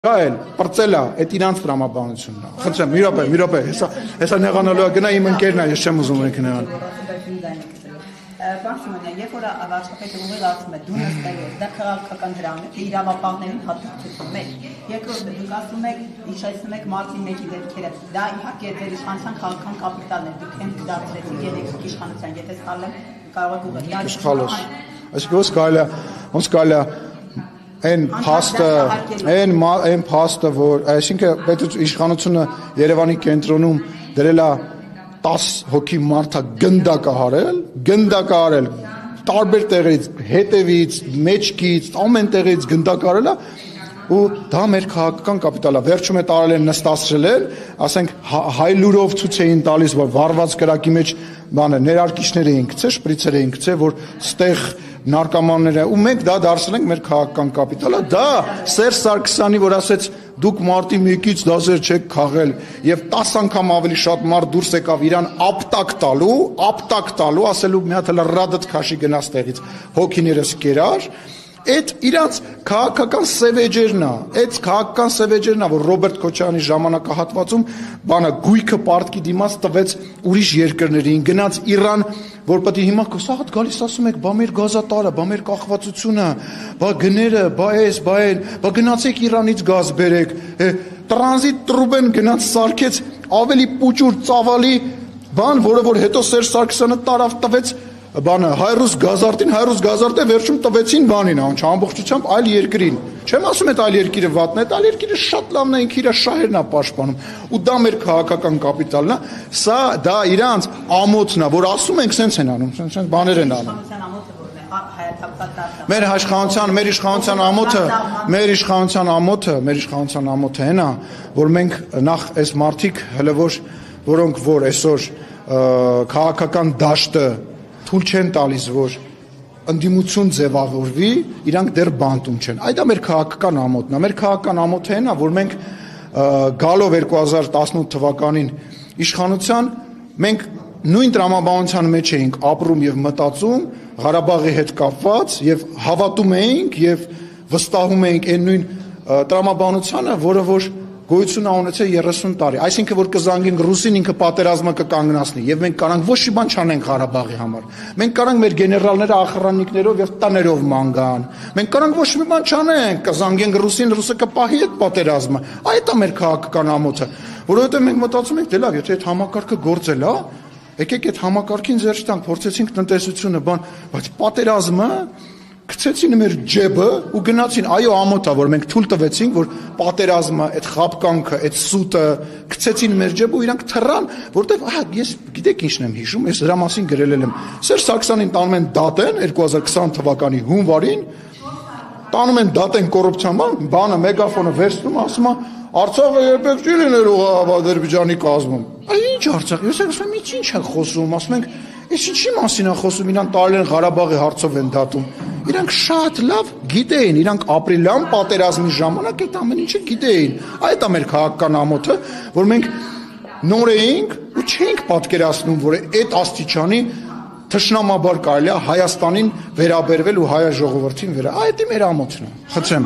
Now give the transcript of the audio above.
Գայել, պրծելա, այդ իրանց տրամաբանությունն է։ Խնդրեմ, մի րոպե, հեսա նեղանալու է գնա իմ ընկերն է, ես չեմ ուզում եք նեղան։ Պարոն Սիմոնյան, երբ որ վարչապետը ուղիղ ասում է դու նստել ես, դա քաղաքական դրամ է, իրավապահներին հատկացնում է։ Երկրորդը դուք ասում եք, հիշեցնում եք մարտի 1-ի դեպքերը, դա իհարկե ձեր իշխանության քաղաքական կապիտալն է, դուք հենց դարձրեցիք երեք իշխանության, եթե սխալ եմ, կարող եք ուղղել։ Սխալ ես։ Այսինքն ոնց կարելի է Այն փաստը, որ այսինքն իշխանությունը Երևանի կենտրոնում դրել է 10 հոգի մարդա գնդակահարել, տարբեր տեղից, հետևից, մեջքից, ամեն տեղից գնդակահարել է, ու դա մեր քաղաքական կապիտալ է։ Վերջում է տարել են նստացրել են, ասենք հայլուրով ցույց էին տալիս, որ վառված կրակի մեջ ներարկիչներ էին գցել, շպրիցեր էին գցել, որ ստեղ նարկոմանները ու մենք դա դարձել ենք մեր քաղաքական կապիտալը, դա Սերժ Սարգսյանի, որ ասեց դուք մարտի 1-ից դասեր չեք քաղել եւ 10 անգամ ավելի շատ մարդ դուրս եկավ իրան ապտակ տալու, ասելու մի հատ լրադդ քաշի գնաց տեղից, հոգիներս կերար, այդ իրանց քաղաքական սևեջերն է, որ Ռոբերտ Քոչարյանի ժամանակահատվածում բանը գույքը պարտքի դիմաց տվեց ուրիշ երկրներին, գնաց Իրան, որ պետք է հիմա կսաղդ գալիս ասում եք, բա մեր գազատարը, բա մեր կախվածությունը, բա գները, բա այս, բա այն, բա գնացեք Իրանից գազ բերեք, տրանզիտ տրուբեն գնաց սարքեց ավելի պուճուր ծավալի բան, որը որ հետո Սերժ Սարգսյանը տարավ տվեց բանը հայրուս գազարտը վերջում տվեցին բանին, ամբողջությամբ այլ երկրին։ Չեմ ասում այդ այլ երկիրը վատն է, այլ երկիրը շատ լավն է, ինքը իր շահերն է պաշտպանում։ Ու դա մեր քաղաքական կապիտալն է, սա դա իրանց ամոթն է, որ ասում ենք սենց են անում, սենց բաներ են անում։ Մեր իշխանության ամոթը հենա, որ մենք նախ այս մարդիկ հələ որոնք որ այսօր քաղաքական դաշտը թույլ չեն տալիս, որ ընդդիմություն ձևավորվի, իրանք դեռ բանտում չեն։ Այդ է մեր քաղաքական ամոթն է։ Մեր քաղաքական ամոթը այն է, որ մենք գալով 2018 թվականին իշխանության, մենք նույն տրամաբանության մեջ էինք ապրում եւ մտածում Ղարաբաղի հետ կապված եւ հավատում էինք եւ վստահում էինք այն նույն տրամաբանությանը, որը որ գոյություն ունեցել 30 տարի, այսինքն որ կզանգենք ռուսին ինքը պատերազմը կկանգնացնի եւ մենք կարանք ոչ մի բան չանենք Ղարաբաղի համար։ Մենք կարանք մեր գեներալները ախրանիկներով եւ տաներով մանգան։ Մենք կարանք ոչ մի բան չանենք, կզանգենք ռուսին, ռուսը կպահի այդ պատերազմը։ Այդ է մեր քաղաքական ամոթը, որովհետեւ մենք մտածում ենք, դե լավ, եթե այդ համակարգը գործել է, եկեք այդ համակարգին ձեռք տանք, փորձեցինք տնտեսությունը, բայց պատերազմը գցեցին մեր ջեբը ու գնացին, այո ամոթա, որ մենք թույլ տվեցինք, որ պատերազմը, այդ խաբկանքը, այդ սուտը գցեցին մեր ջեբը ու իրանք թռան, որտեվ ես գիտեք ինչն եմ հիշում, ես դրա մասին գրել եմ։ Սերժ Սարգսյանին տանում են դատեն 2020 թվականի հունվարին, տանում են դատեն կոռուպցիան, բանը մեգաֆոնը վերցնում, ասում է Արցախը երբեք չի լինելու Ադրբեջանի կազմում։ Ինչ Արցախ, ես ասում եմ, ինչ է խոսում, ասում ենք, ես ինչի մասին է խոսում, իրան տարել են Ղարաբաղի հարցով են դատում։ Իրանք շատ լավ գիտեին, իրանք ապրիլյան պատերազմի ժամանակ այդ ամեն ինչը գիտեին։ Այդ է մեր քաղաքական ամոթը, որ մենք նոր էինք ու չէինք պատկերացնում, որ այդ աստիճանի թշնամաբար կարելի է Հայաստանին վերաբերվել ու հայ ժողովրդին Այդ է մեր ամոթն է։ Խնդրեմ։